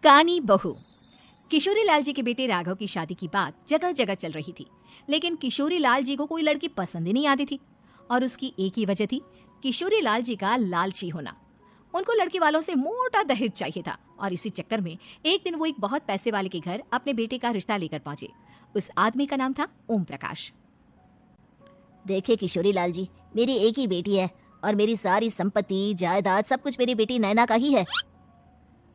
कानी बहू। किशोरी लाल जी के बेटे राघव की शादी की बात जगह जगह चल रही थी, लेकिन किशोरी लाल जी को कोई लड़की पसंद ही नहीं आती थी। और उसकी एक ही वजह थी, किशोरी लाल जी का लालची होना। उनको लड़की वालों से मोटा दहेज चाहिए था और इसी चक्कर में एक दिन वो एक बहुत पैसे वाले के घर अपने बेटे का रिश्ता लेकर पहुंचे। उस आदमी का नाम था ओम प्रकाश। देखिए किशोरी लाल जी, मेरी एक ही बेटी है और मेरी सारी संपत्ति जायदाद सब कुछ मेरी बेटी नैना का ही है।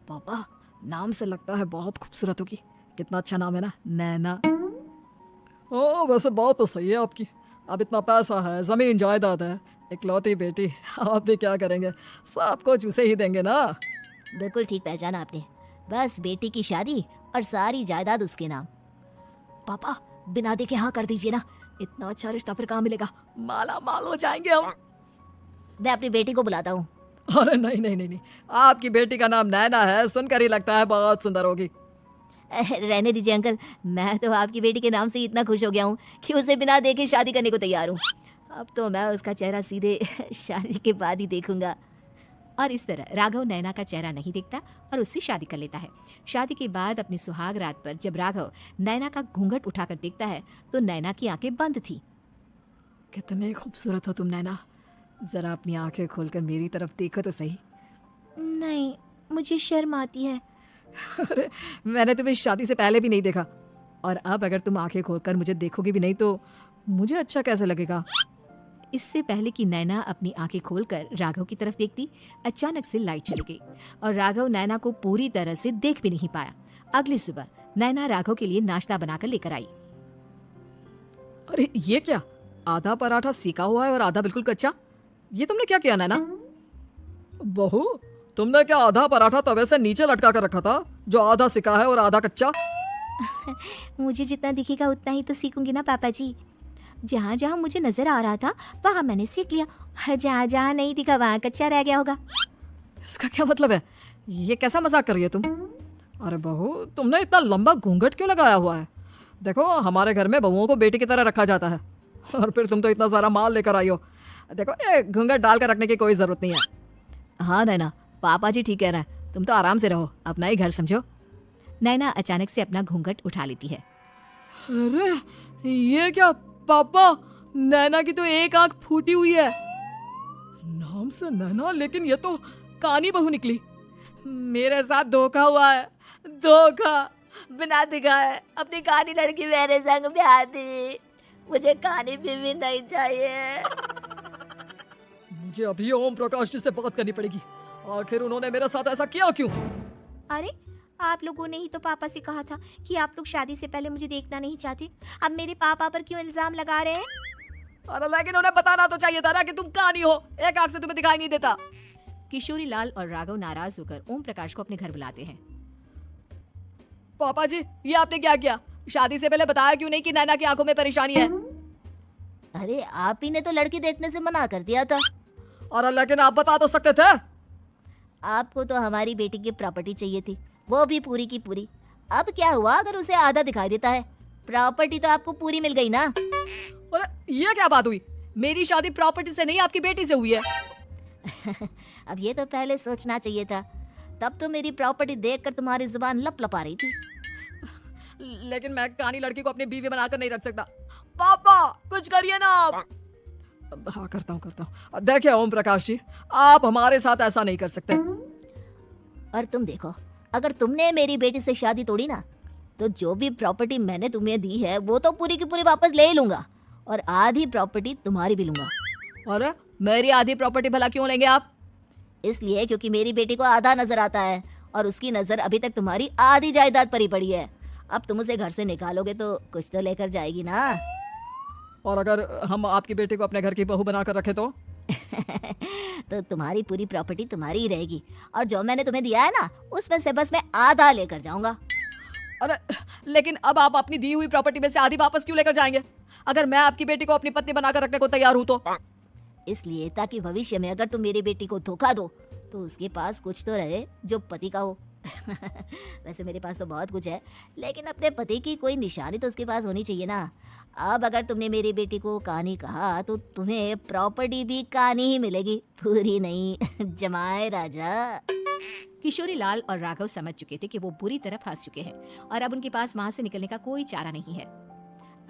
पापा, नाम से लगता है बहुत खूबसूरत होगी। कितना अच्छा नाम है ना, नैना। ओ वैसे बात तो सही है आपकी। अब इतना पैसा है, जमीन जायदाद है, इकलौती बेटी, आप भी क्या करेंगे? सब कुछ उसे ही देंगे ना। बिल्कुल ठीक पहचाना आपने। बस बेटी की शादी और सारी जायदाद उसके नाम। पापा, बिना देखे हाँ कर दीजिए ना। इतना अच्छा रिश्ता फिर कहाँ मिलेगा? माला माल हो जाएंगे हम। मैं अपनी बेटी को बुलाता हूँ। अरे नहीं नहीं नहीं नहीं, आपकी बेटी का नाम नैना है, सुनकर ही लगता है बहुत सुंदर होगी। रहने दीजिए अंकल, मैं तो आपकी बेटी के नाम से इतना खुश हो गया हूँ कि उसे बिना देखे शादी करने को तैयार हूँ। अब तो मैं उसका चेहरा सीधे शादी के बाद ही देखूंगा। और इस तरह राघव नैना का चेहरा नहीं देखता और उससे शादी कर लेता है। शादी के बाद अपनी सुहाग रात पर जब राघव नैना का घूंघट उठाकर देखता है तो नैना की आंखें बंद थी। कितनी खूबसूरत हो तुम नैना, जरा अपनी आंखें खोलकर मेरी तरफ देखो तो सही। नहीं, मुझे शर्म आती है। अरे मैंने तुम्हें शादी से पहले भी नहीं देखा, और अब अगर तुम आंखें खोलकर मुझे देखोगी भी नहीं तो मुझे अच्छा कैसे लगेगा? इससे पहले कि नैना अपनी आंखें खोलकर राघव की तरफ देखती, अचानक से लाइट चली गई और राघव नैना को पूरी तरह से देख भी नहीं पाया। अगली सुबह नैना राघव के लिए नाश्ता बनाकर लेकर आई। अरे ये क्या, आधा पराठा सेका हुआ है और आधा बिल्कुल कच्चा। ये तुमने क्या किया नैना? बहू, तुमने क्या आधा पराठा तवे से नीचे लटका कर रखा था जो आधा सिका है और आधा कच्चा? मुझे जितना दिखेगा उतना ही तो सीखूंगी ना पापा जी। जहाँ जहाँ मुझे नजर आ रहा था वहाँ मैंने सीख लिया, और जहाँ जहाँ नहीं दिखा वहाँ कच्चा रह गया होगा। इसका क्या मतलब है? ये कैसा मजाक कर रही है तुम? अरे बहू, तुमने इतना लंबा घूंघट क्यों लगाया हुआ है? देखो, हमारे घर में बहुओं को बेटी की तरह रखा जाता है, और फिर तुम तो इतना सारा माल लेकर आई हो। देखो, ये घूंघट डाल कर रखने की कोई जरूरत नहीं है। हाँ नैना, पापा जी ठीक कह रहे हैं, तुम तो आराम से रहो, अपना ही घर समझो। नैना अचानक से अपना घूंघट उठा लेती है। अरे ये क्या पापा, नैना की तो एक आंख फूटी हुई है। नाम से नैना, लेकिन ये तो कानी बहू निकली। मेरे साथ धोखा हुआ है, धोखा। बिना दिखाए अपनी कानी लड़की मेरे संग ब्याह दी। मुझे कानी बीवी नहीं चाहिए। मुझे अभी ओम प्रकाश जी से बात करनी पड़ेगी। आखिर उन्होंने मेरे साथ ऐसा किया क्यों? अरे आप लोगों ने ही तो पापा से कहा था कि आप लोग शादी से पहले मुझे देखना नहीं चाहते। अब मेरे पापा पर क्यों इल्जाम लगा रहे हैं? अरे लेकिन उन्हें बताना तो चाहिए था ना कि तुम कानी हो, एक आंख से तुम्हें दिखाई नहीं देता। किशोरी लाल और राघव नाराज होकर ओम प्रकाश को अपने घर बुलाते हैं। पापा जी, ये आपने क्या किया? शादी से पहले बताया क्यों नहीं कि नैना की आंखों में परेशानी है? अरे आप ही ने तो लड़की देखने से मना कर दिया था। और लेकिन आप बता तो सकते थे। आपको तो हमारी बेटी की प्रॉपर्टी चाहिए थी, वो भी पूरी की पूरी। अब क्या हुआ अगर उसे आधा दिखाई देता है? प्रॉपर्टी तो आपको पूरी मिल गई ना। अरे ये क्या बात हुई? मेरी शादी प्रॉपर्टी से नहीं, आपकी बेटी से हुई है। अब ये तो पहले सोचना चाहिए था, तब तो मेरी प्रॉपर्टी देखकर तुम्हारी जुबान लप लपा रही थी। लेकिन मैं कानी लड़की को अपनी बीवी बनाकर नहीं रख सकता। पापा कुछ करिए ना आप। हाँ करता हूँ। देखिए ओम प्रकाश जी, आप हमारे साथ ऐसा नहीं कर सकते। और तुम देखो, अगर तुमने मेरी बेटी से शादी तोड़ी ना, तो जो भी प्रॉपर्टी मैंने तुम्हें दी है वो तो पूरी की पूरी वापस ले ही लूंगा, और आधी प्रॉपर्टी तुम्हारी भी लूंगा। अरे मेरी आधी प्रॉपर्टी भला क्यों लेंगे आप? इसलिए क्योंकि मेरी बेटी को आधा नजर आता है और उसकी नजर अभी तक तुम्हारी आधी जायदाद पर ही पड़ी है। अब तुम उसे घर से निकालोगे तो कुछ तो लेकर जाएगी ना। और अगर हम आपकी बेटी को अपने घर की बहू बनाकर रखे तो? तो तुम्हारी पूरी प्रॉपर्टी तुम्हारी ही रहेगी, और जो मैंने तुम्हें दिया है ना, उसमें से बस मैं आधा लेकर जाऊंगा। अरे लेकिन अब आप अपनी दी हुई प्रॉपर्टी में से आधी वापस क्यों लेकर जाएंगे, अगर मैं आपकी बेटी को अपनी पत्नी बनाकर रखने को तैयार हूँ तो? इसलिए ताकि भविष्य में अगर तुम मेरी बेटी को धोखा दो तो उसके पास कुछ तो रहे जो पति का हो, वैसे मेरे पास तो बहुत कुछ है, लेकिन अपने पति की कोई निशानी तो उसके पास होनी चाहिए ना। अब अगर तुमने मेरी बेटी को कानी कहा तो तुम्हें प्रॉपर्टी भी कानी ही मिलेगी, पूरी नहीं। जमाए राजा। किशोरी लाल और राघव समझ चुके थे कि वो बुरी तरह फंस चुके हैं और अब उनके पास वहां से निकलने का कोई चारा नहीं है।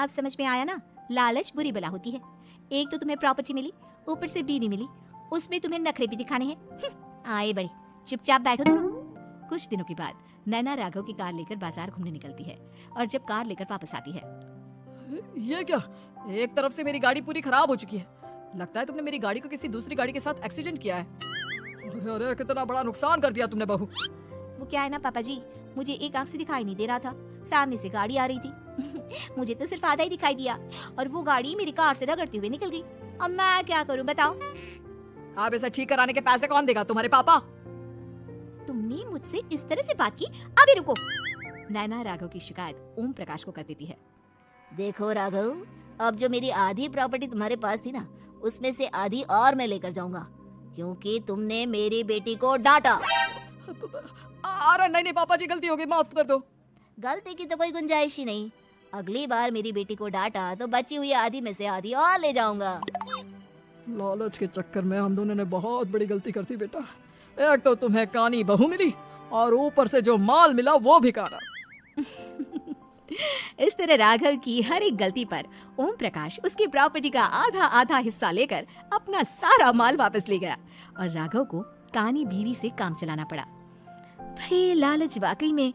अब समझ में आया ना, लालच बुरी बला होती है। एक तो तुम्हें प्रॉपर्टी मिली, ऊपर से बीवी मिली, उसमें तुम्हें नखरे भी दिखाने हैं। आए बड़ी, चुपचाप बैठो दोनों। कुछ दिनों के बाद नैना राघव की कार लेकर बाजार घूमने निकलती है और जब कार लेकर वापस आती है, अरे, ये क्या? एक तरफ से मेरी गाड़ी पूरी खराब हो चुकी है। लगता है तुमने मेरी गाड़ी को किसी दूसरी गाड़ी के साथ एक्सीडेंट किया है। अरे अरे, कितना बड़ा नुकसान कर दिया तुमने बहू। वो क्या है ना पापा जी, मुझे एक आंख से दिखाई नहीं दे रहा था, सामने से गाड़ी आ रही थी। मुझे तो सिर्फ आधा ही दिखाई दिया और वो गाड़ी मेरी कार से रगड़ते हुए निकल गई। अब मैं क्या करूं बताओ? अब इसे ठीक कराने के पैसे कौन देगा? तुम्हारे पापा। तुमने मुझसे इस तरह से बात की? अभी रुको। नैना राघव की शिकायत ओम प्रकाश को कर देती है। देखो राघव, अब जो मेरी आधी प्रॉपर्टी तुम्हारे पास थी ना, उसमें से आधी और मैं लेकर जाऊंगा, क्योंकि तुमने मेरी बेटी को डांटा। अरे नहीं पापा जी, गलती हो गई, माफ कर दो। गलती की तो कोई गुंजाइश ही नहीं। अगली बार मेरी बेटी को डांटा तो बची हुई आधी में से आधी और ले जाऊंगा। लालच के चक्कर में हम दोनों ने बहुत बड़ी गलती कर दी बेटा। एक तो तुम्हें कानी बहू मिली और ऊपर से जो माल मिला वो भी काना। इस तरह राघव की हर एक गलती पर ओम प्रकाश उसकी प्रॉपर्टी का आधा आधा हिस्सा लेकर अपना सारा माल वापस ले गया और राघव को कानी बीवी से काम चलाना पड़ा। भाई लालच वाकई में